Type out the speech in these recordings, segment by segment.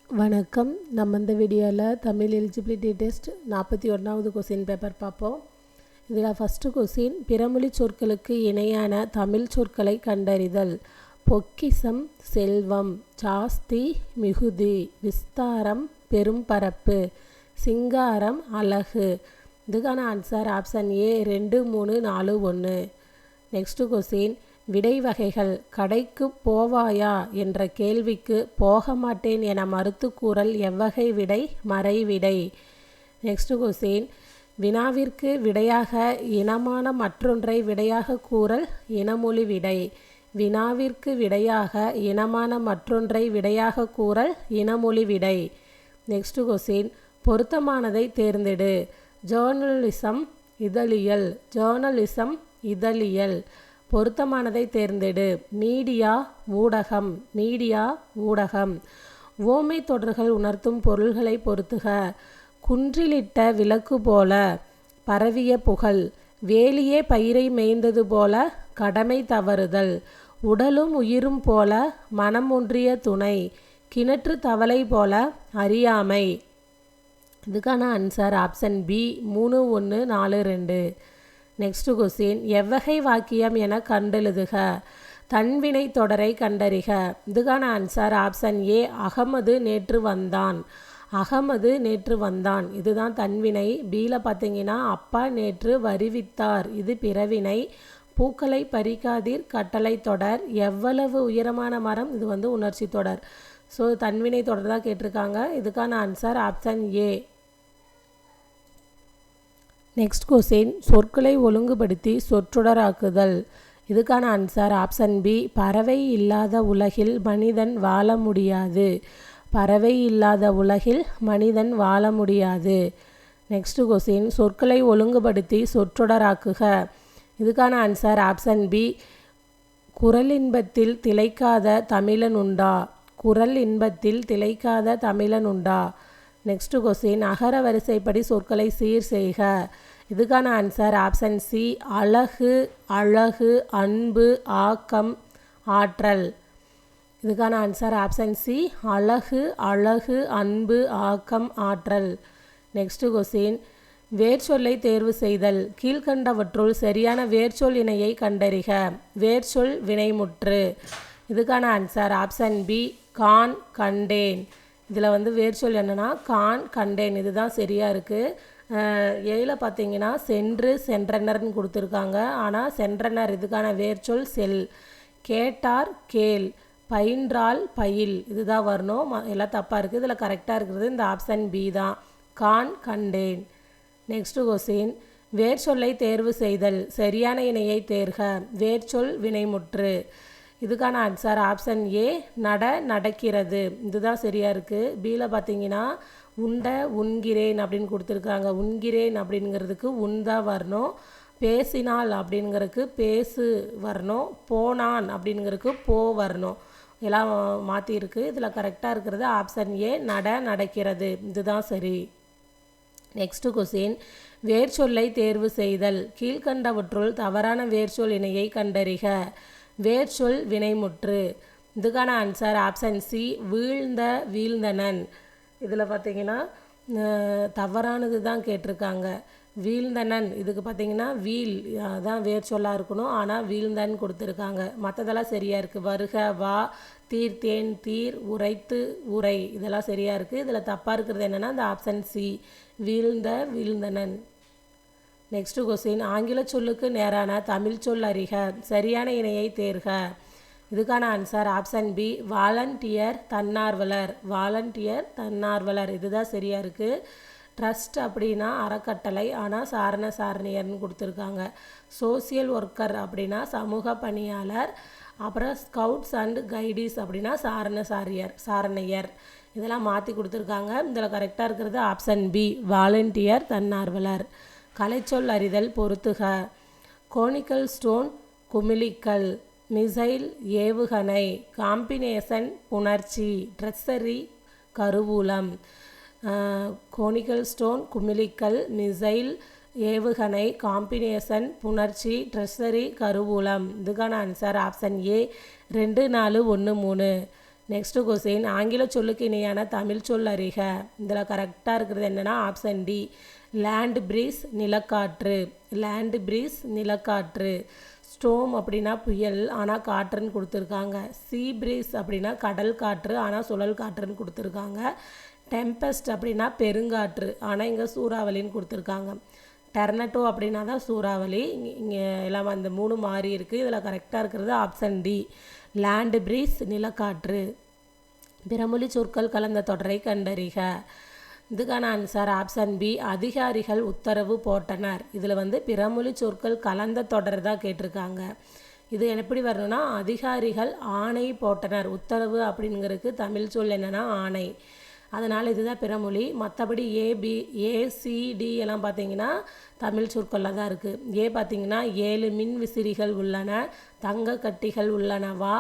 வணக்கம். நம்ம இந்த வீடியோவில் தமிழ் எலிஜிபிலிட்டி டெஸ்ட் 41வது கொஸ்டின் பேப்பர் பார்ப்போம். இதில் ஃபஸ்ட்டு கொஸ்டின், பிறமொழி சொற்களுக்கு இணையான தமிழ் சொற்களை கண்டறிதல். பொக்கிஷம் செல்வம், ஜாஸ்தி மிகுதி, விஸ்தாரம் பெரும்பரப்பு, சிங்காரம் அழகு. இதுக்கான answer option A 2, 3, 4, 1. Next question, விடை வகைகள். கடைக்கு போவாயா என்ற கேள்விக்கு போக மாட்டேன் என மறுத்து கூறல் எவ்வகை விடை? மறை விடை. நெக்ஸ்ட் கொஸ்டின், வினாவிற்கு விடையாக இனமான மற்றொன்றை விடையாக கூறல் இனமொழி விடை. வினாவிற்கு விடையாக இனமான மற்றொன்றை விடையாக கூறல் இனமொழி விடை. நெக்ஸ்ட் கொஸ்டின், பொருத்தமானதை தேர்ந்தெடு. ஜேர்னலிசம் இதழியல், ஜேர்னலிசம் இதழியல். பொருத்தமானதை தேர்ந்தெடு. மீடியா ஊடகம், மீடியா ஊடகம். உவமை தொடர்கள் உணர்த்தும் பொருள்களை பொருத்துக. குன்றிலிட்ட விளக்கு போல பரவிய புகழ், வேலியே பயிரை மேய்ந்தது போல கடமை தவறுதல், உடலும் உயிரும் போல மனம் ஒன்றிய துணை, கிணற்று தவளை போல அறியாமை. இதுக்கான answer option B 3, 1, 4, 2. Next question, எவ்வகை வாக்கியம் என கண்டெழுதுக. தன்வினை தொடரை கண்டறிக. இதுக்கான ஆன்சர் ஆப்ஷன் ஏ அகமது நேற்று வந்தான். அகமது நேற்று வந்தான், இதுதான் தன்வினை. பியில் பார்த்தீங்கன்னா அப்பா நேற்று வருவித்தார், இது பிறவினை. பூக்களை பறிக்காதீர் கட்டளை தொடர். எவ்வளவு உயரமான மரம், இது உணர்ச்சி தொடர். ஸோ தன்வினை தொடர் தான் கேட்டிருக்காங்க. இதுக்கான answer option A. Next question, சொற்களை ஒழுங்குபடுத்தி சொற்றொடராக்குதல். இதுக்கான ஆன்சர் ஆப்ஷன் பி பறவை இல்லாத உலகில் மனிதன் வாழ முடியாது. பறவை இல்லாத உலகில் மனிதன் வாழ முடியாது. நெக்ஸ்ட் கொஸ்டின், சொற்களை ஒழுங்குபடுத்தி சொற்றொடராக்குக. இதுக்கான ஆன்சர் ஆப்ஷன் பி குரல் இன்பத்தில் திளைக்காத தமிழன் உண்டா. குரல் இன்பத்தில் திளைக்காத தமிழன் உண்டா. நெக்ஸ்ட் கொஸ்டின், அகர வரிசைப்படி சொற்களை சீர் செய்க. இதுக்கான ஆன்சர் ஆப்ஷன் சி அழகு அழகு அன்பு ஆக்கம் ஆற்றல். இதுக்கான ஆன்சர் ஆப்ஷன் சி அழகு அழகு அன்பு ஆக்கம் ஆற்றல். நெக்ஸ்ட் கொஸ்டின், வேர்ச்சொல்லை தேர்வு செய்தல். கீழ்கண்டவற்றுள் சரியான வேர்ச்சொல் இணையை கண்டறிக. வேர்ச்சொல் வினைமுற்று. இதுக்கான ஆன்சர் ஆப்ஷன் பி கான் கண்டேன். இதில் வேர்ச்சொல் என்னென்னா கான் கண்டேன், இதுதான் சரியாக இருக்குது. ஏல பார்த்தீங்கன்னா சென்று சென்றனர்னு கொடுத்துருக்காங்க, ஆனால் சென்றனர் இதுக்கான வேர்ச்சொல் செல். கேட்டார் கேள், பயின்றால் பயில், இதுதான் வரணும். எல்லாம் தப்பாக இருக்குது. இதில் கரெக்டாக இருக்கிறது இந்த ஆப்ஷன் பி தான், கான் கண்டேன். நெக்ஸ்ட் கொஸ்டின், வேர்ச்சொல்லை தேர்வு செய்தல். சரியான இணையை தேர்க. வேர்ச்சொல் வினைமுற்று. இதுக்கான ஆன்சர் ஆப்ஷன் ஏ நட நடக்கிறது, இதுதான் சரியாக இருக்குது. பியில் பார்த்தீங்கன்னா உண்ட உண்கிறேன் அப்படின்னு கொடுத்துருக்காங்க. உண்கிறேன் அப்படிங்கிறதுக்கு உண்டா வரணும். பேசினால் அப்படிங்கிறதுக்கு பேசு வரணும். போனான் அப்படிங்கிறதுக்கு போ வரணும். எல்லாம் மாற்றிருக்கு. இதில் கரெக்டாக இருக்கிறது ஆப்ஷன் ஏ நட நடக்கிறது, இதுதான் சரி. நெக்ஸ்ட் கொஸ்டின், வேர்ச்சொல்லை தேர்வு செய்தல். கீழ்கண்டவற்றுள் தவறான வேர்ச்சொல் இணையை கண்டறிக. வேர்ச்சொல் வினைமுற்று. இதுக்கான ஆன்சர் ஆப்ஷன் சி வீழ்ந்த வீழ்ந்தனன். இதில் பார்த்தீங்கன்னா தவறானது தான் கேட்டிருக்காங்க. வீழ்ந்தனன் இதுக்கு பார்த்தீங்கன்னா வீல் தான் வேர்ச்சொல்லாக இருக்கணும், ஆனால் வீழ்ந்தன் கொடுத்துருக்காங்க. மற்றதெல்லாம் சரியாக இருக்குது. வருக வா, தீர்த்தேன் தீர், உரைத்து உரை, இதெல்லாம் சரியாக இருக்குது. இதில் தப்பாக இருக்கிறது என்னென்னா இந்த ஆப்ஷன் சி வீழ்ந்த வீழ்ந்தனன். நெக்ஸ்ட் கொஸ்டின், ஆங்கில சொல்லுக்கு நேரான தமிழ் சொல் அறிக. சரியான இணையை தேர்க. இதுக்கான ஆன்சர் ஆப்ஷன் பி வாலண்டியர் தன்னார்வலர். வாலண்டியர் தன்னார்வலர், இதுதான் சரியாக இருக்குது. ட்ரஸ்ட் அப்படின்னா அறக்கட்டளை, ஆனால் சாரண சாரணியர்னு கொடுத்துருக்காங்க. சோசியல் ஒர்க்கர் அப்படின்னா சமூக பணியாளர். அப்புறம் ஸ்கவுட்ஸ் அண்ட் கைடீஸ் அப்படின்னா சாரணையர். இதெல்லாம் மாற்றி கொடுத்துருக்காங்க. இதில் கரெக்டாக இருக்கிறது ஆப்ஷன் பி வாலண்டியர் தன்னார்வலர். கலைச்சொல் அறிதல் பொருத்துக. கோனிக்கல் ஸ்டோன் குமிழிக்கல், மிசைல் ஏவுகணை, காம்பினேஷன் புணர்ச்சி, ட்ரெஸ்ஸரி கருவூலம். கோனிக்கல் ஸ்டோன் குமிழிக்கல், மிசைல் ஏவுகணை, காம்பினேஷன் புணர்ச்சி, ட்ரெஸ்ஸரி கருவூலம். இதுக்கான answer option A 2, 4, 1, 3. Next question ஆங்கில சொல்லுக்கு இணையான தமிழ் சொல் அறிக. இதில் கரெக்டாக இருக்கிறது என்னென்னா ஆப்ஷன் டி லேண்ட் ப்ரீஸ் நிலக்காற்று. லேண்ட் ப்ரீஸ் நிலக்காற்று. ஸ்டோம் அப்படின்னா புயல் ஆனால் காற்றுன்னு கொடுத்துருக்காங்க. சீ ப்ரீஸ் அப்படின்னா கடல் காற்று ஆனால் சுழல் காற்றுன்னு கொடுத்துருக்காங்க. டெம்பஸ்ட் அப்படின்னா பெருங்காற்று ஆனால் இங்கே சூறாவளின்னு கொடுத்துருக்காங்க. டெர்னட்டோ அப்படின்னா தான் சூறாவளி. இங்கே எல்லாம் அந்த 3 மாறி இருக்குது. இதில் கரெக்டாக இருக்கிறது ஆப்ஷன் டி லேண்ட் ப்ரீஸ் நிலக்காற்று. பிறமொழி சொற்கள் கலந்த தொடரை கண்டறிக. இதுக்கான ஆன்சர் ஆப்ஷன் பி அதிகாரிகள் உத்தரவு போட்டனர். இதில் பிறமொழி சொற்கள் கலந்த தொடர் தான் கேட்டிருக்காங்க. இது எப்படி வரணும்னா அதிகாரிகள் ஆணை போட்டனர். உத்தரவு அப்படிங்கிறதுக்கு தமிழ் சொல் என்னென்னா ஆணை. அதனால் இதுதான் பிறமொழி. மற்றபடி ஏசிடி எல்லாம் பார்த்திங்கன்னா தமிழ் சொற்களில் தான் இருக்குது. பார்த்திங்கன்னா 7 மின் விசிறிகள் உள்ளன, தங்க கட்டிகள் உள்ளனவா,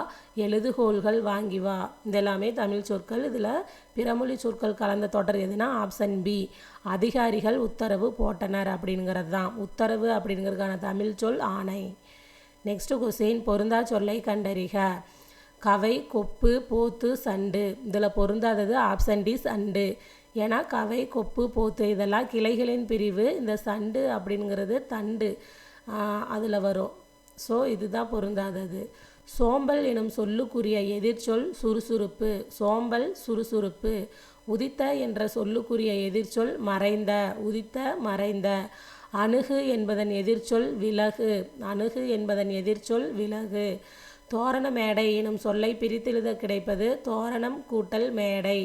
எழுதுகோள்கள் வாங்கி வா, இதெல்லாமே தமிழ் சொற்கள். இதில் பிறமொழி சொற்கள் கலந்த தொடர் எதுனா ஆப்ஷன் பி அதிகாரிகள் உத்தரவு போட்டனர் அப்படிங்கிறது தான். உத்தரவு அப்படிங்கிறதுக்கான தமிழ் சொல் ஆணை. நெக்ஸ்ட்டு கொஸ்டின் பொருந்தா சொல்லை கண்டறிக. கவை கொப்பு போத்து சண்டு. இதில் பொருந்தாதது ஆப்ஷன் டி சண்டு. ஏன்னா கவை கொப்பு போத்து இதெல்லாம் கிளைகளின் பிரிவு. இந்த சண்டு அப்படிங்கிறது தண்டு அதில் வரும். ஸோ இதுதான் பொருந்தாதது. சோம்பல் எனும் சொல்லுக்குரிய எதிர்ச்சொல் சுறுசுறுப்பு. சோம்பல் சுறுசுறுப்பு. உதித்த என்ற சொல்லுக்குரிய எதிர்ச்சொல் மறைந்த. உதித்த மறைந்த. அணுகு என்பதன் எதிர்ச்சொல் விலகு. அணுகு என்பதன் எதிர்ச்சொல் விலகு. தோரண மேடை எனும் சொல்லை பிரித்தெழுத கிடைப்பது தோரணம் கூட்டல் மேடை.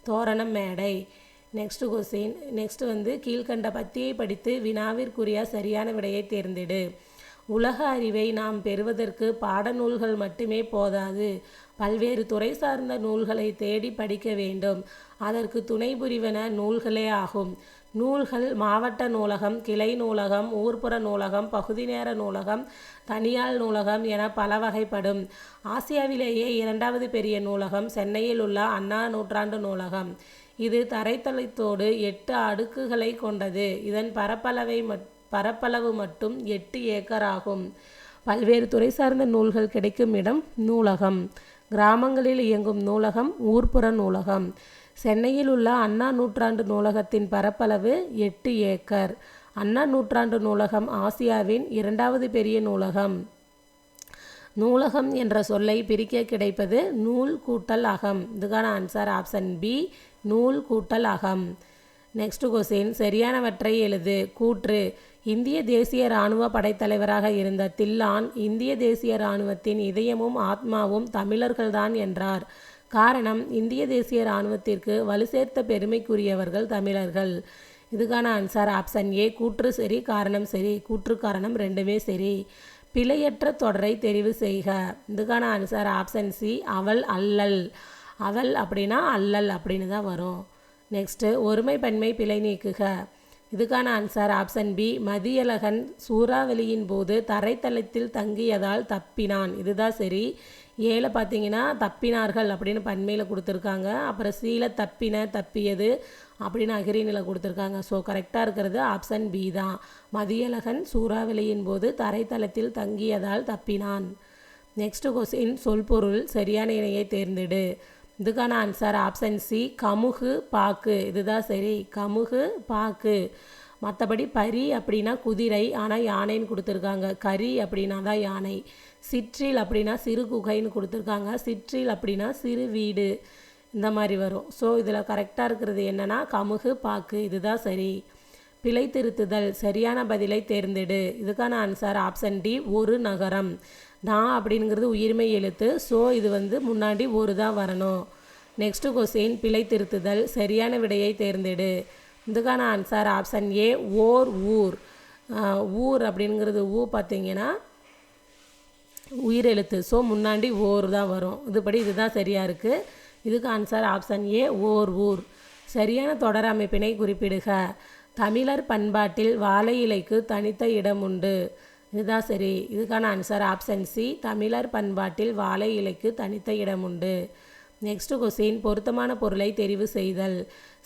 தோரணம் மேடை. Next question. நெக்ஸ்ட் கீழ்கண்ட பத்தியை படித்து வினாவிற்குரிய சரியான விடையை தேர்ந்தெடு. உலக அறிவை நாம் பெறுவதற்கு பாடநூல்கள் மட்டுமே போதாது. பல்வேறு துறை சார்ந்த நூல்களை தேடி படிக்க வேண்டும். அதற்கு துணை புரிவன நூல்களே ஆகும். நூல்கள் மாவட்ட நூலகம், கிளை நூலகம், ஊர்ப்புற நூலகம், பகுதி நேர நூலகம், தனியார் நூலகம் என பல வகைப்படும். ஆசியாவிலேயே 2வது பெரிய நூலகம் சென்னையில் உள்ள அண்ணா நூற்றாண்டு நூலகம். இது தரைத்தளத்தோடு 8 அடுக்குகளை கொண்டது. இதன் பரப்பளவு மட்டும் 8 ஏக்கர் ஆகும். பல்வேறு துறை சார்ந்த நூல்கள் கிடைக்கும் இடம் நூலகம். கிராமங்களில் இயங்கும் நூலகம் ஊர்ப்புற நூலகம். சென்னையில் உள்ள அண்ணா நூற்றாண்டு நூலகத்தின் பரப்பளவு 8 ஏக்கர். அண்ணா நூற்றாண்டு நூலகம் ஆசியாவின் 2வது பெரிய நூலகம். நூலகம் என்ற சொல்லை பிரிக்க கிடைப்பது நூல் கூட்டல் அகம். இதுக்கான ஆன்சர் ஆப்ஷன் பி நூல் கூட்டல் அகம். நெக்ஸ்ட் கொஸ்டின் சரியானவற்றை எழுது. கூற்று. இந்திய தேசிய இராணுவ படைத்தலைவராக இருந்த தில்லான் இந்திய தேசிய இராணுவத்தின் இதயமும் ஆத்மாவும் தமிழர்கள்தான் என்றார். காரணம் இந்திய தேசிய இராணுவத்திற்கு வலு சேர்த்த பெருமைக்குரியவர்கள் தமிழர்கள். இதுக்கான ஆன்சர் ஆப்ஷன் ஏ கூற்று சரி காரணம் சரி. கூற்று காரணம் ரெண்டுமே சரி. பிழையற்ற தொடரை தெரிவு செய்க. இதுக்கான ஆன்சர் ஆப்ஷன் சி அவள் அல்லல். அவள் அப்படின்னா அல்லல் அப்படின்னு தான் வரும். நெக்ஸ்ட்டு ஒருமை பன்மை பிழை நீக்குக. இதுக்கான ஆன்சர் ஆப்ஷன் பி மதியழகன் சூறாவளியின் போது தரைத்தளத்தில் தங்கியதால் தப்பினான். இதுதான் சரி. ஏல பார்த்தீங்கன்னா தப்பினார்கள் அப்படின்னு பன்மையில் கொடுத்துருக்காங்க. அப்புறம் சீல தப்பின தப்பியது அப்படின்னு அகிரீனில் கொடுத்துருக்காங்க. ஸோ கரெக்டாக இருக்கிறது ஆப்ஷன் பி தான். மதியழகன் சூறாவளியின் போது தரைத்தளத்தில் தங்கியதால் தப்பினான். நெக்ஸ்ட் கொஸ்டின் சொல்பொருள் சரியான இணையை தேர்ந்தெடு. இதுக்கான ஆன்சர் ஆப்ஷன் சி கமுகு பாக்கு. இதுதான் சரி. கமுகு பாக்கு. மற்றபடி பரி அப்படின்னா குதிரை ஆனால் யானைன்னு கொடுத்துருக்காங்க. கரி அப்படின்னா தான் யானை. சிற்றில் அப்படின்னா சிறு குகைன்னு கொடுத்துருக்காங்க. சிற்றில் அப்படின்னா சிறு வீடு இந்த மாதிரி வரும். ஸோ இதில் கரெக்டாக இருக்கிறது என்னென்னா கமுகு பாக்கு. இதுதான் சரி. பிழை திருத்துதல் சரியான பதிலை தேர்ந்தெடு. இதுக்கான ஆன்சர் ஆப்ஷன் டி ஒரு நகரம். நான் அப்படிங்கிறது உயிர்மை எழுத்து. ஸோ இது முன்னாடி ஒரு தான் வரணும். நெக்ஸ்ட்டு கொஸ்டின் பிழை திருத்துதல் சரியான விடையை தேர்ந்தெடு. இதுக்கான ஆன்சர் ஆப்ஷன் ஏ ஓர் ஊர். ஊர் அப்படிங்கிறது ஊ பார்த்தீங்கன்னா உயிரெழுத்து. ஸோ முன்னாடி ஓர் தான் வரும். இதுபடி இதுதான் சரியாக இருக்குது. இதுக்கு ஆன்சர் ஆப்ஷன் ஏ ஓர் ஊர். சரியான தொடர் அமைப்பினை குறிப்பிடுக. தமிழர் பண்பாட்டில் வாழை இலைக்கு தனித்த இடம் உண்டு. இதுதான் சரி. இதுக்கான ஆன்சர் ஆப்ஷன் சி தமிழர் பண்பாட்டில் வாழை இலைக்கு தனித்த இடம் உண்டு. நெக்ஸ்ட் கொஸ்டின் பொருத்தமான பொருளை தெரிவு செய்தல்.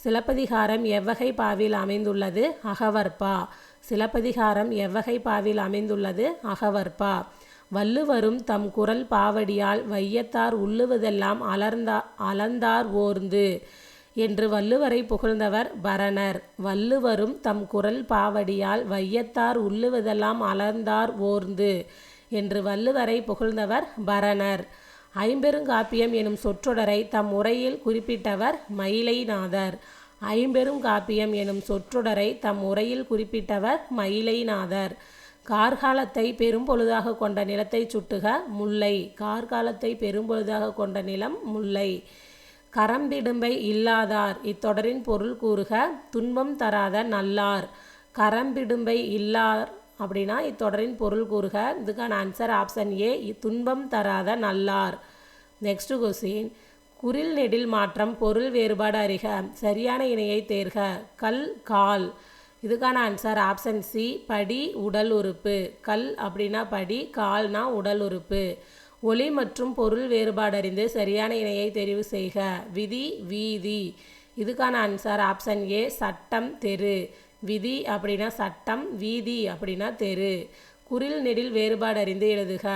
சிலப்பதிகாரம் எவ்வகை பாவில் அமைந்துள்ளது? அகவற்பா. சிலப்பதிகாரம் எவ்வகை பாவில் அமைந்துள்ளது? அகவற்பா. வள்ளுவரும் தம் குரல் பாவடியால் வையத்தார் உள்ளுவதெல்லாம் அளந்தார் ஓர்ந்து என்று வள்ளுவரை புகழ்ந்தவர் பரணர். வள்ளுவரும் தம் குரல் பாவடியால் வையத்தார் உள்ளுவதெல்லாம் அளந்தார் ஓர்ந்து என்று வள்ளுவரை புகழ்ந்தவர் பரணர். ஐம்பெருங்காப்பியம் எனும் சொற்றொடரை தம் உரையில் குறிப்பிட்டவர் மயிலைநாதர். ஐம்பெருங்காப்பியம் எனும் சொற்றொடரை தம் உரையில் குறிப்பிட்டவர் மயிலைநாதர். கார்காலத்தை பெரும்பொழுதாக கொண்ட நிலத்தை சுட்டுக முல்லை. கார்காலத்தை பெரும்பொழுதாக கொண்ட நிலம் முல்லை. கரம்பிடும்பை இல்லாதார் இத்தொடரின் பொருள் கூறுக. துன்பம் தராத நல்லார். கரம்பிடும்பை இல்லார் அப்படின்னா இத்தொடரின் பொருள் கூறுக. இதுக்கான ஆன்சர் ஆப்ஷன் ஏ, துன்பம் தராத நல்லார். நெக்ஸ்ட் கொஸ்டின், குறில் நெடில் மாற்றம் பொருள் வேறுபாடு அறிக. சரியான இணையை தேர்க. கல் கால். இதுக்கான ஆன்சர் ஆப்ஷன் சி, படி உடல் உறுப்பு. கல் அப்படின்னா படி, கால்னா உடல் உறுப்பு. ஒலி மற்றும் பொருள் வேறுபாடு அறிந்து சரியான இணையை தெரிவு செய்க. விதி வீதி. இதுக்கான ஆன்சர் ஆப்ஷன் ஏ, சட்டம் தெரு. விதி அப்படின்னா சட்டம், வீதி அப்படின்னா தெரு. குறில் நெடில் வேறுபாடு அறிந்து எழுதுக.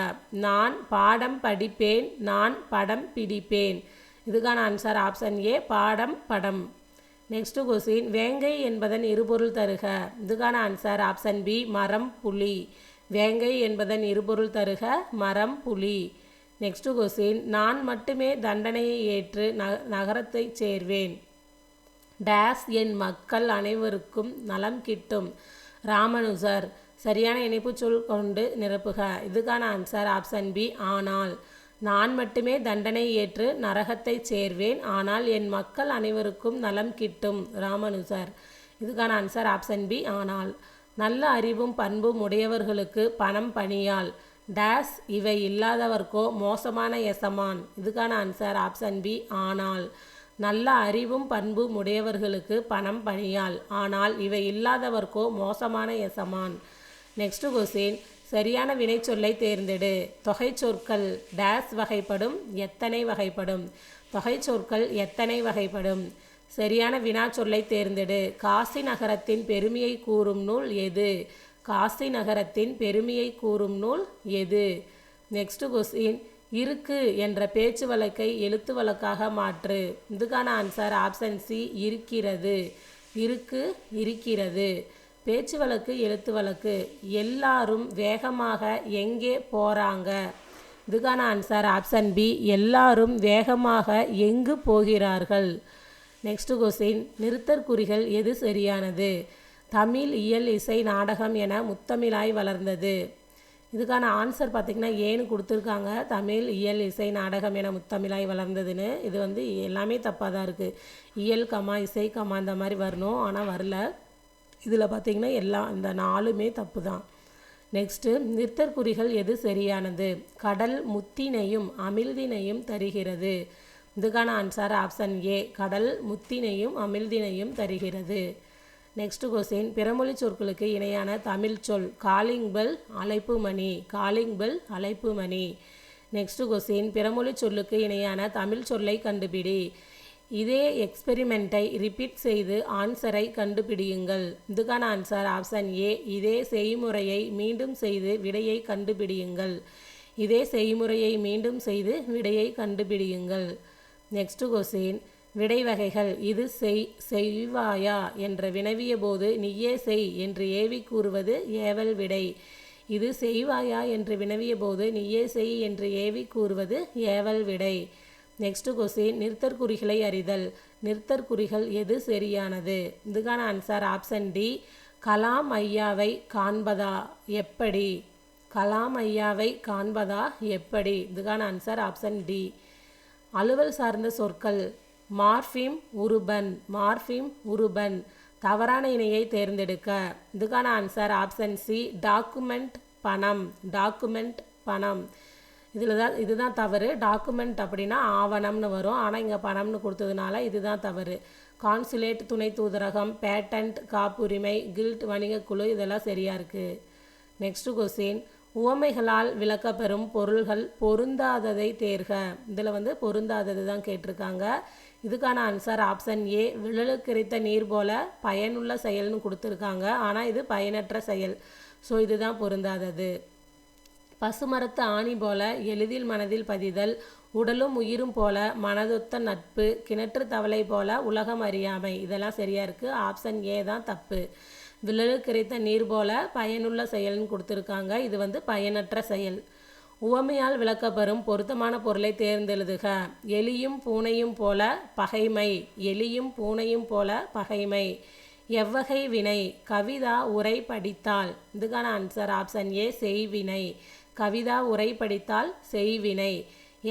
நான் பாடம் படிப்பேன், நான் படம் பிடிப்பேன். இதுக்கான ஆன்சர் ஆப்ஷன் ஏ, பாடம் படம். நெக்ஸ்ட் கொஸ்டின், வேங்கை என்பதன் இருபொருள் தருக. இதுக்கான ஆன்சர் ஆப்ஷன் பி, மரம் புலி. வேங்கை என்பதன் இருபொருள் தருக, மரம் புலி. நெக்ஸ்ட் கொஸ்டின், நான் மட்டுமே தண்டனையை ஏற்று நகரத்தை சேர்வேன். டேஸ் என் மக்கள் அனைவருக்கும் நலம் கிட்டும். ராமானுஜர். சரியான இணைப்பு சொல் கொண்டு நிரப்புக. இதுக்கான ஆன்சர் ஆப்ஷன் பி, ஆனால். நான் மட்டுமே தண்டனை ஏற்று நரகத்தை சேர்வேன், ஆனால் என் மக்கள் அனைவருக்கும் நலம் கிட்டும். ராமானுஜர். இதுக்கான ஆன்சர் ஆப்ஷன் பி, ஆனால். நல்ல அறிவும் பண்பும் உடையவர்களுக்கு பணம் பணியால். டேஸ் இவை இல்லாதவர்க்கோ மோசமான எசமான். இதுக்கான ஆன்சர் ஆப்ஷன் பி, ஆனால். நல்ல அறிவும் பண்பும் உடையவர்களுக்கு பணம் பணியால், ஆனால் இவை இல்லாதவர்க்கோ மோசமான எசமான். நெக்ஸ்ட் கொஸ்டின், சரியான வினைச்சொல்லை தேர்ந்தெடு. தொகை சொற்கள் டேஸ் வகைப்படும், எத்தனை வகைப்படும். தொகை சொற்கள் எத்தனை வகைப்படும். சரியான வினாச்சொல்லை தேர்ந்தெடு. காசி நகரத்தின் பெருமையை கூறும் நூல் எது. காசி நகரத்தின் பெருமையை கூறும் நூல் எது. நெக்ஸ்ட் கொஸ்டின், இருக்கு என்ற பேச்சு வழக்கை எழுத்து வழக்காக மாற்று. இதுக்கான ஆன்சர் ஆப்ஷன் சி, இருக்கிறது. இருக்கு இருக்கிறது. பேச்சு வழக்கு எழுத்து வழக்கு. எல்லாரும் வேகமாக எங்கே போகிறாங்க. இதுக்கான ஆன்சர் ஆப்ஷன் பி, எல்லாரும் வேகமாக எங்கு போகிறார்கள். நெக்ஸ்ட் கொஸ்டின், நிறுத்தற்குறிகள் எது சரியானது. தமிழ் இயல் இசை நாடகம் என முத்தமிழாய் வளர்ந்தது. இதுக்கான ஆன்சர் பார்த்திங்கன்னா ஏன்னு கொடுத்துருக்காங்க. தமிழ் இயல் இசை நாடகம் என முத்தமிழாய் வளர்ந்ததுன்னு. இது எல்லாமே தப்பாக தான் இருக்குது. இயல் கமா இசை கமா இந்த மாதிரி வரணும், ஆனால் வரல. இதில் பார்த்திங்கன்னா இந்த 4மே தப்பு தான். நெக்ஸ்ட்டு, நிறுத்தற்குறிகள் எது சரியானது. கடல் முத்தினையும் அமிழ்தினையும் தருகிறது. இதுக்கான ஆன்சர் ஆப்ஷன் ஏ, கடல் முத்தினையும் அமிழ்தினையும் தருகிறது. நெக்ஸ்ட் கொஸ்டின், பிறமொழி சொற்களுக்கு இணையான தமிழ் சொல். காலிங் பெல் அழைப்பு மணி. காலிங் பெல் அழைப்பு மணி. நெக்ஸ்ட் கொஸ்டின், பிறமொழி சொல்லுக்கு இணையான தமிழ் சொல்லை கண்டுபிடி. இதே எக்ஸ்பெரிமெண்ட்டை ரிப்பீட் செய்து ஆன்சரை கண்டுபிடியுங்கள். இதுக்கான ஆன்சர் ஆப்ஷன் ஏ, இதே செய்முறையை மீண்டும் செய்து விடையை கண்டுபிடியுங்கள். இதே செய்முறையை மீண்டும் செய்து விடையை கண்டுபிடியுங்கள். நெக்ஸ்ட் கொஸ்டின், விடை வகைகள். இது செய்வாயா என்று வினவிய போது நீயே செய் என்று ஏவி கூறுவது ஏவல் விடை. இது செய்வாயா என்று வினவிய போது நீயே செய் என்று ஏவி கூறுவது ஏவல் விடை. நெக்ஸ்ட் கொஸ்டின், நிறுத்தற்குறிகளை அறிதல். நிறுத்தற்குறிகள் எது சரியானது. இதுக்கான ஆன்சர் ஆப்ஷன் டி, கலாம் ஐயாவை காண்பதா எப்படி. கலாம் ஐயாவை காண்பதா எப்படி. இதுக்கான ஆன்சர் ஆப்ஷன் டி. அலுவல் சார்ந்த சொற்கள். மார்ஃபிம் உருபன். மார்ஃபிம் உருபன். தவறான இணையை தேர்ந்தெடுக்க. இதுக்கான ஆன்சர் ஆப்ஷன் சி, டாக்குமெண்ட் பணம். டாக்குமெண்ட் பணம். இதுதான் தவறு. டாக்குமெண்ட் அப்படின்னா ஆவணம்னு வரும், ஆனால் இங்கே பணம்னு கொடுத்ததுனால இதுதான் தவறு. கான்சுலேட் துணை தூதரகம், பேட்டன்ட் காப்புரிமை, கில்ட் வணிகக்குழு இதெல்லாம் சரியாக இருக்குது. நெக்ஸ்ட் கொஸ்டின், உவமைகளால் விளக்கப்பெறும் பொருள்கள் பொருந்தாததை தேர்க. இதில் பொருந்தாதது தான் கேட்டிருக்காங்க. இதுக்கான ஆன்சர் ஆப்ஷன் ஏ, விழலுக்கரித்த நீர் போல பயனுள்ள செயல்னு கொடுத்துருக்காங்க, ஆனால் இது பயனற்ற செயல். ஸோ இதுதான் பொருந்தாதது. பசுமரத்து ஆணி போல எளிதில் மனதில் பதிதல், உடலும் உயிரும் போல மனதொத்த நட்பு, கிணற்று தவளை போல உலகம் அறியாமை. இதெல்லாம் சரியா இருக்குது. ஆப்ஷன் ஏ தான் தப்பு. விழலுக்கு இறைத்த நீர் போல பயனுள்ள செயல்னு கொடுத்துருக்காங்க. இது பயனற்ற செயல். உவமையால் விளக்கப்பெறும் பொருத்தமான பொருளை தேர்ந்தெழுதுக. எலியும் பூனையும் போல பகைமை. எலியும் பூனையும் போல பகைமை. எவ்வகை வினை? கவிதா உரை படித்தால். இதுக்கான ஆன்சர் ஆப்ஷன் ஏ செய்வினை. கவிதா உரை படித்தால் செய்வினை.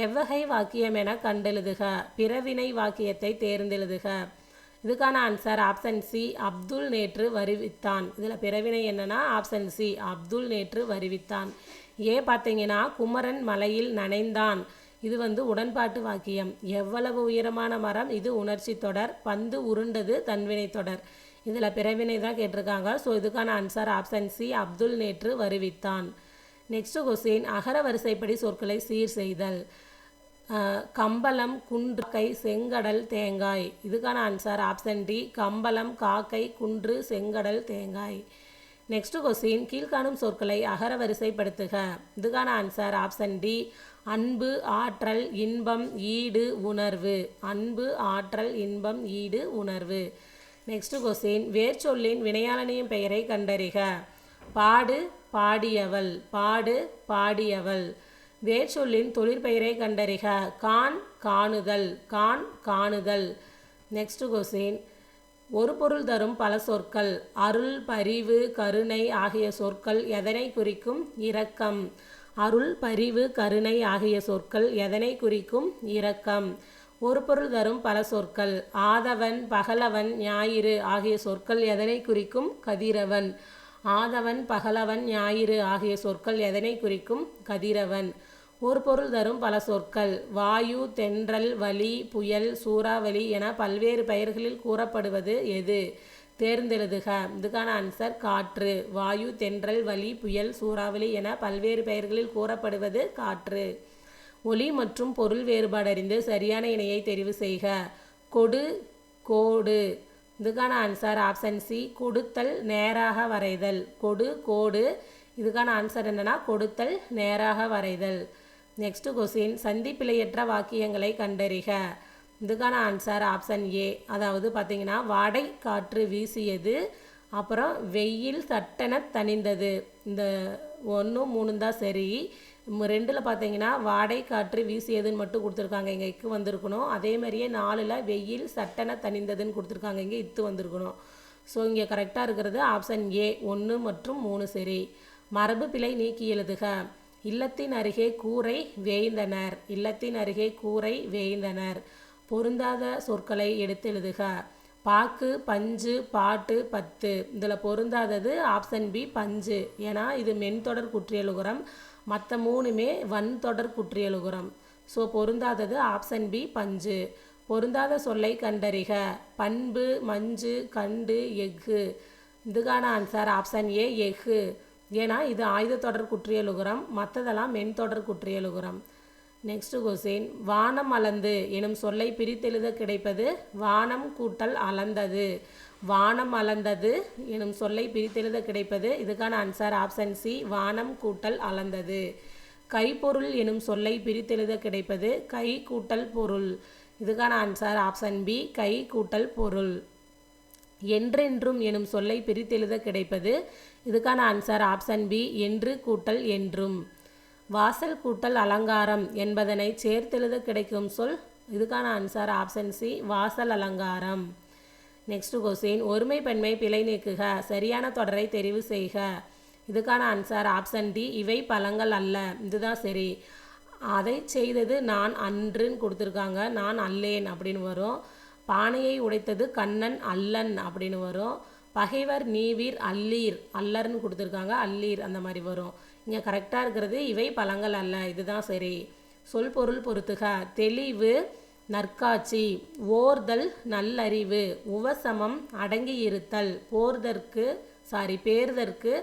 எவ்வகை வாக்கியம் என கண்டெழுதுக. பிறவினை வாக்கியத்தை தேர்ந்தெழுதுக. இதுக்கான ஆன்சர் ஆப்ஷன் சி அப்துல் நேற்று வருவித்தான். இதில் பிறவினை என்னன்னா ஆப்ஷன் சி அப்துல் நேற்று வருவித்தான். ஏ பார்த்தீங்கன்னா குமரன் மலையில் நனைந்தான். இது உடன்பாட்டு வாக்கியம். எவ்வளவு உயரமான மரம்? இது உணர்ச்சி தொடர். பந்து உருண்டது தன்வினை தொடர். இதில் பிறவினை தான் கேட்டிருக்காங்க. ஸோ இதுக்கான ஆன்சர் ஆப்ஷன் சி அப்துல் நேற்று வருவித்தான். நெக்ஸ்ட் கொஸ்டின், அகர வரிசைப்படி சொற்களை சீர் செய்தல். கம்பளம், குன்று, கை, செங்கடல், தேங்காய். இதுக்கான ஆன்சர் ஆப்ஷன் டி கம்பளம், காக்கை, குன்று, செங்கடல், தேங்காய். நெக்ஸ்ட் கொஸ்டின், கீழ்காணும் சொற்களை அகர வரிசைப்படுத்துக. இதுக்கான ஆன்சர் ஆப்ஷன் டி அன்பு, ஆற்றல், இன்பம், ஈடு, உணர்வு. அன்பு, ஆற்றல், இன்பம், ஈடு, உணர்வு. நெக்ஸ்ட் கொஸ்டின், வேர்ச்சொல்லின் வினையாளனின் பெயரை கண்டறிக. பாடு, பாடியவள். பாடு, பாடியவள். வேர்ச்சொல்லின் தொழிற்பெயரை கண்டறிக. கான், காணுதல். கான், காணுதல். நெக்ஸ்ட் கொஸ்டின், ஒரு பொருள் தரும் பல சொற்கள். அருள், பரிவு, கருணை ஆகிய சொற்கள் எதனை குறிக்கும்? இரக்கம். அருள், பரிவு, கருணை ஆகிய சொற்கள் எதனை குறிக்கும்? இரக்கம். ஒரு பொருள் தரும் பல சொற்கள். ஆதவன், பகலவன், ஞாயிறு ஆகிய சொற்கள் எதனை குறிக்கும்? கதிரவன். ஆதவன், பகலவன், ஞாயிறு ஆகிய சொற்கள் எதனை குறிக்கும்? கதிரவன். ஒரு பொருள் தரும் பல சொற்கள். வாயு, தென்றல், வளி, புயல், சூறாவளி என பல்வேறு பெயர்களில் கூறப்படுவது எது? தேர்ந்தெழுதுக. இதுக்கான ஆன்சர் காற்று. வாயு, தென்றல், வளி, புயல், சூறாவளி என பல்வேறு பெயர்களில் கூறப்படுவது காற்று. ஒலி மற்றும் பொருள் வேறுபாடறிந்து சரியான இணையை தெரிவு செய்க. கொடு, கோடு. இதுக்கான ஆன்சர் ஆப்ஷன் சி கொடுத்தல், நேராக வரைதல். கொடு, கோடு. இதுக்கான ஆன்சர் என்னன்னா கொடுத்தல், நேராக வரைதல். நெக்ஸ்ட் கொஸ்டின், சந்திப்பிழையற்ற வாக்கியங்களை கண்டறிக. இதுக்கான ஆன்சர் ஆப்ஷன் ஏ. அதாவது பார்த்தீங்கன்னா வாடை காற்று வீசியது, அப்புறம் வெயில் சட்டென தணிந்தது. இந்த 1, 3 தான் சரி. 2ல் பார்த்தீங்கன்னா வாடை காற்று வீசியதுன்னு மட்டும் கொடுத்துருக்காங்க. இங்கே இக்கு வந்திருக்கணும். அதே மாதிரியே 4ல் வெயில் சட்டென தணிந்ததுன்னு கொடுத்துருக்காங்க. இங்கே இத்து வந்திருக்கணும். ஸோ இங்கே கரெக்டாக இருக்கிறது ஆப்ஷன் ஏ 1 மற்றும் 3 சரி. மரபு பிழை நீக்கி எழுதுக. இல்லத்தின் அருகே கூரை வேய்ந்தனர். இல்லத்தின் அருகே கூரை வேய்ந்தனர். பொருந்தாத சொற்களை எடுத்து எழுதுக. பாக்கு, பஞ்சு, பாட்டு, பத்து. இதில் பொருந்தாதது ஆப்ஷன் பி பஞ்சு. ஏன்னா இது மென்தொடர் குற்றியலுகரம். மற்ற 3மே வன்தொடர் குற்றியலுகரம். ஸோ பொருந்தாதது ஆப்ஷன் பி பஞ்சு. பொருந்தாத சொல்லை கண்டறிக. பண்பு, மஞ்சு, கண்டு, எஃகு. இதுக்கான ஆன்சர் ஆப்ஷன் ஏ எஃகு. ஏன்னா இது ஆயுதத்தொடர் குற்றியலுகரம். மற்றதெல்லாம் மென்தொடர் குற்றியலுகரம். நெக்ஸ்ட் கொஸ்டின், வானம் அளந்து எனும் சொல்லை பிரித்தெழுத கிடைப்பது வானம் கூட்டல் அளந்தது. வானம் அளந்தது எனும் சொல்லை பிரித்தெழுத கிடைப்பது. இதுக்கான ஆன்சர் ஆப்ஷன் சி வானம் கூட்டல் அளந்தது. கைப்பொருள் எனும் சொல்லை பிரித்தெழுத கிடைப்பது கை கூட்டல் பொருள். இதுக்கான ஆன்சர் ஆப்ஷன் பி கை கூட்டல் பொருள். என்றென்றும் எனும் சொல்லை பிரித்தெழுத கிடைப்பது. இதுக்கான ஆன்சர் ஆப்ஷன் பி என்று கூட்டல் என்றும். வாசல் கூட்டல் அலங்காரம் என்பதனை சேர்த்தெழுத கிடைக்கும் சொல். இதுக்கான ஆன்சர் ஆப்ஷன் சி வாசல் அலங்காரம். நெக்ஸ்ட் கொஸ்டின், ஒருமை பெண்மை பிழை நீக்குக. சரியான தொடரை தெரிவு செய்க. இதுக்கான ஆன்சர் ஆப்ஷன் டி இவை பழங்கள் அல்ல. இதுதான் சரி. அதை செய்தது நான் அன்றுன்னு கொடுத்துருக்காங்க. நான் அல்லேன் அப்படின்னு வரும். பானையை உடைத்தது கண்ணன் அல்லன் அப்படின்னு வரும். பகைவர் நீவீர் அல்லீர் அல்லர்னு கொடுத்துருக்காங்க. அல்லீர் அந்த மாதிரி வரும். இங்கே கரெக்டாக இருக்கிறது இவை பழங்கள் அல்ல. இதுதான் சரி. சொல் பொருள் பொறுத்துக. தெளிவு நற்காட்சி. ஓர்தல் நல்லறிவு. உவசமம் அடங்கி இருத்தல். பேர்தற்கு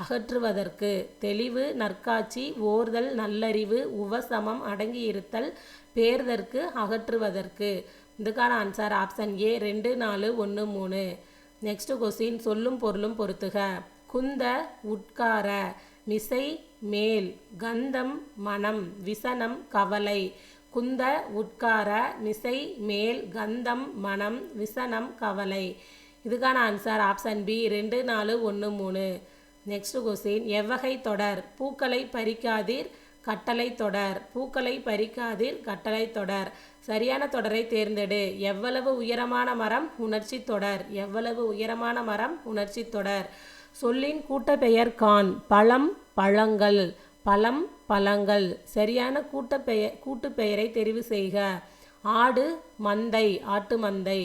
அகற்றுவதற்கு. தெளிவு நற்காட்சி, ஓர்தல் நல்லறிவு, உவசமம் அடங்கி இருத்தல், பேர்தற்கு அகற்றுவதற்கு. இதுக்கான answer option A 2, 4, 1, 3. Next question, சொல்லும் பொருளும் பொறுத்துக. குந்த, உட்கார, மிசை மேல் கந்தம் மனம் விசனம் கவலை. குந்த உட்கார மிசை மேல் கந்தம் மனம் விசனம் கவலை. இதுக்கான answer option B 2, 4, 1, 3. Next question எவ்வகை தொடர்? பூக்களை பறிக்காதீர் கட்டளை தொடர். பூக்களை பறிக்காதீர் கட்டளை தொடர். சரியான தொடரை தேர்ந்தெடு. எவ்வளவு உயரமான மரம்? உணர்ச்சி தொடர். எவ்வளவு உயரமான மரம்? உணர்ச்சி தொடர். சொல்லின் கூட்டப்பெயர் காண். பழம் பழங்கள். பழம் பழங்கள். சரியான கூட்டுப்பெயரை தெரிவு செய்க. ஆடு மந்தை. ஆட்டு மந்தை.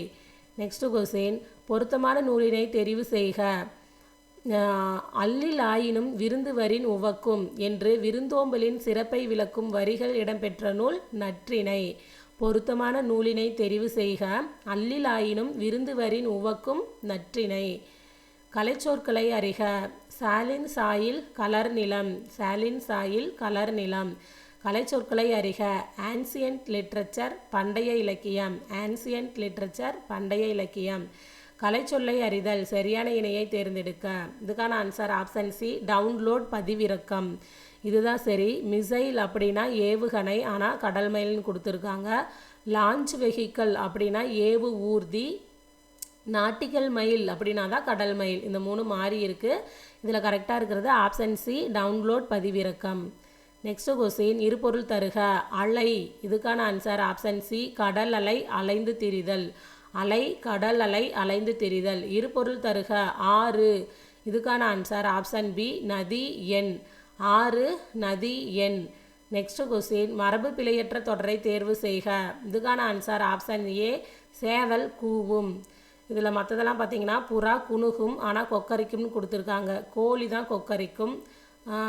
நெக்ஸ்ட் கொஸ்டின் பொருத்தமான நூலினை தெரிவு செய்க. அல்லிலாயினும் விருந்துவரின் உவக்கும் என்று விருந்தோம்பலின் சிறப்பை விளக்கும் வரிகள் இடம்பெற்ற நூல் நற்றிணை. பொருத்தமான நூலினை தெரிவு செய்க. அல்லிலாயினும் விருந்துவரின் உவக்கும் நற்றிணை. கலைச்சொற்களை அறிக. சாலின் சாயில் கலர் நிலம். சாலின் சாயில் கலர் நிலம். கலைச்சொற்களை அறிக. ஆன்சியன்ட் லிட்ரேச்சர் பண்டைய இலக்கியம். ஆன்சியன்ட் லிட்ரேச்சர் பண்டைய இலக்கியம். கலைச்சொல்லை அறிதல். சரியான இணையை தேர்ந்தெடுக்க. இதுக்கான ஆன்சர் ஆப்ஷன் சி டவுன்லோட் பதிவிறக்கம். இதுதான் சரி. மிசைல் அப்படின்னா ஏவுகணை, ஆனால் கடல் மயில்னு கொடுத்துருக்காங்க. லான்ச் வெஹிக்கல் அப்படின்னா ஏவு ஊர்தி. நாட்டிக்கல் மயில் அப்படின்னா தான் கடல் மயில். இந்த 3 மாறி இருக்குது. இதில் கரெக்டாக இருக்கிறது ஆப்ஷன் சி டவுன்லோட் பதிவிறக்கம். நெக்ஸ்ட் கொஸ்டின் இருபொருள் தருக. அலை. இதுக்கான ஆன்சர் ஆப்ஷன் சி கடல் அலை அலைந்து திரிதல். அலை கடல் அலை அலைந்து திரிதல். இருபொருள் தருக. ஆறு. இதுக்கான ஆன்சர் ஆப்ஷன் பி நதி எண். ஆறு நதி எண். நெக்ஸ்ட் கொஸ்டின் மரபு பிழையற்ற தொடரை தேர்வு செய்க. இதுக்கான ஆன்சர் ஆப்ஷன் ஏ சேவல் கூவும். இதில் மற்றதெல்லாம் பார்த்தீங்கன்னா புறா குணுகும் ஆனால் கொக்கரிக்கும்னு கொடுத்துருக்காங்க. கோழி தான் கொக்கரிக்கும்,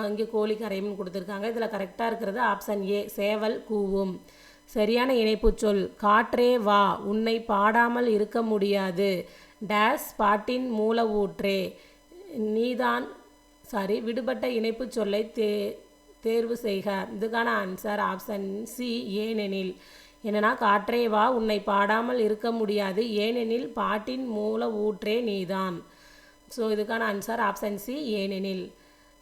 இங்கே கோழி கரையும்னு கொடுத்துருக்காங்க. இதில் கரெக்டாக இருக்கிறது ஆப்ஷன் ஏ சேவல் கூவும். சரியான இணைப்பு சொல். காற்றே வா உன்னை பாடாமல் இருக்க முடியாது. டேஸ் பாட்டின் மூல ஊற்றே. நீதான் விடுபட்ட இணைப்பு சொல்லை தேர்வு செய்க. இதுக்கான ஆன்சர் ஆப்ஷன் சி ஏனெனில். என்னன்னா காற்றே வா உன்னை பாடாமல் இருக்க முடியாது ஏனெனில் பாட்டின் மூல ஊற்றே நீதான். ஸோ இதுக்கான ஆன்சர் ஆப்ஷன் சி ஏனெனில்.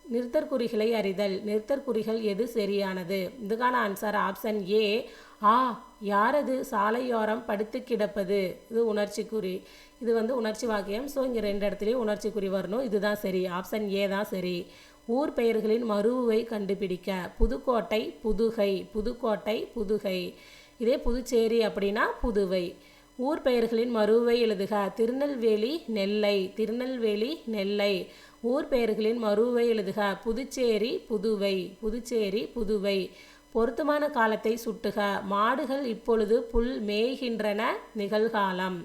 நிறுத்தற்குறிகளை அறிதல். நிறுத்தற்குறிகள் எது சரியானது? இதுக்கான ஆன்சர் ஆப்ஷன் ஏ யாரது சாலையோரம் படுத்து கிடப்பது. இது உணர்ச்சி குறி. இது உணர்ச்சி வாக்கியம். ஸோ இங்கே 2 இடத்துலையும் உணர்ச்சி குறி வரணும். இதுதான் சரி. ஆப்ஷன் ஏ தான் சரி. ஊர் பெயர்களின் மருவை கண்டுபிடிக்க. புதுக்கோட்டை புதுகை. புதுக்கோட்டை புதுகை. இதே புதுச்சேரி அப்படின்னா புதுவை. ஊர் பெயர்களின் மருவை எழுதுக. திருநெல்வேலி நெல்லை. திருநெல்வேலி நெல்லை. ஊர் பெயர்களின் மருவை எழுதுக. புதுச்சேரி புதுவை. புதுச்சேரி புதுவை. பொருத்தமான காலத்தை சுட்டுக. மாடுகள் இப்பொழுது புல் மேய்கின்றன நிகழ்காலம்.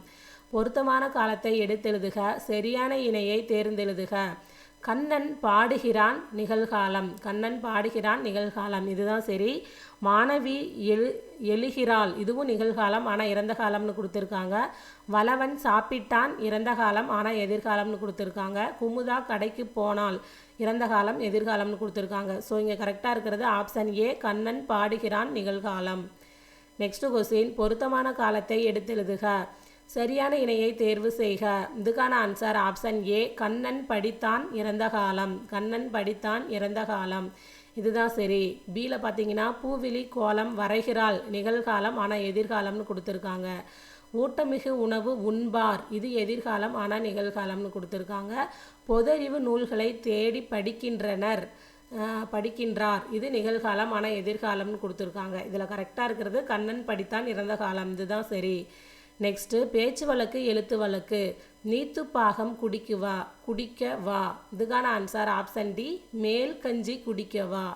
பொருத்தமான காலத்தை எடுத்தெழுதுக. சரியான இணையை தேர்ந்தெழுதுக. கண்ணன் பாடுகிறான் நிகழ்காலம். கண்ணன் பாடுகிறான் நிகழ்காலம். இதுதான் சரி. மாணவி எழுகிறாள். இதுவும் நிகழ்காலம் ஆனால் இறந்த காலம்னு கொடுத்துருக்காங்க. வளவன் சாப்பிட்டான் இறந்த காலம் ஆனால் எதிர்காலம்னு கொடுத்துருக்காங்க. குமுதா கடைக்கு போனால் இறந்த காலம் எதிர்காலம்னு கொடுத்துருக்காங்க. ஸோ இங்கே கரெக்டாக இருக்கிறது ஆப்ஷன் ஏ கண்ணன் பாடுகிறான் நிகழ்காலம். நெக்ஸ்ட் கொஸ்டின் பொருத்தமான காலத்தை எடுத்தெழுதுக. சரியான இணையை தேர்வு செய்க. இதுக்கான ஆன்சர் ஆப்ஷன் ஏ கண்ணன் படித்தான் இறந்த காலம். கண்ணன் படித்தான் இறந்த காலம். இதுதான் சரி. பியில் பார்த்தீங்கன்னா பூவிழி கோலம் வரைகிறாள் நிகழ்காலம் ஆனால் எதிர்காலம்னு கொடுத்துருக்காங்க. ஊட்டமிகு உணவு உண்பார். இது எதிர்காலம் ஆனால் நிகழ்காலம்னு கொடுத்துருக்காங்க. பொதறிவு நூல்களை தேடி படிக்கின்றார். இது நிகழ்காலம் ஆனால் எதிர்காலம்னு கொடுத்துருக்காங்க. இதில் கரெக்டாக இருக்கிறது கண்ணன் படித்தான் இறந்த காலம். இதுதான் சரி. நெக்ஸ்ட்டு பேச்சு வழக்கு எழுத்து வழக்கு. நீத்து பாகம் குடிக்க வா. இதுக்கான ஆன்சர் ஆப்ஷன் டி மேல் கஞ்சி குடிக்க வா.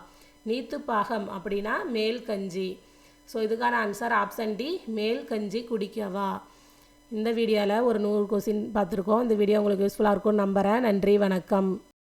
நீத்து பாகம் அப்படின்னா மேல் கஞ்சி. ஸோ இதுக்கான ஆன்சர் ஆப்ஷன் டி மேல் கஞ்சி குடிக்க வா. இந்த வீடியோவில் ஒரு 100 கொஸ்டின் பார்த்துருக்கோம். இந்த வீடியோ உங்களுக்கு யூஸ்ஃபுல்லாக இருக்கும்னு நம்புகிறேன். நன்றி, வணக்கம்.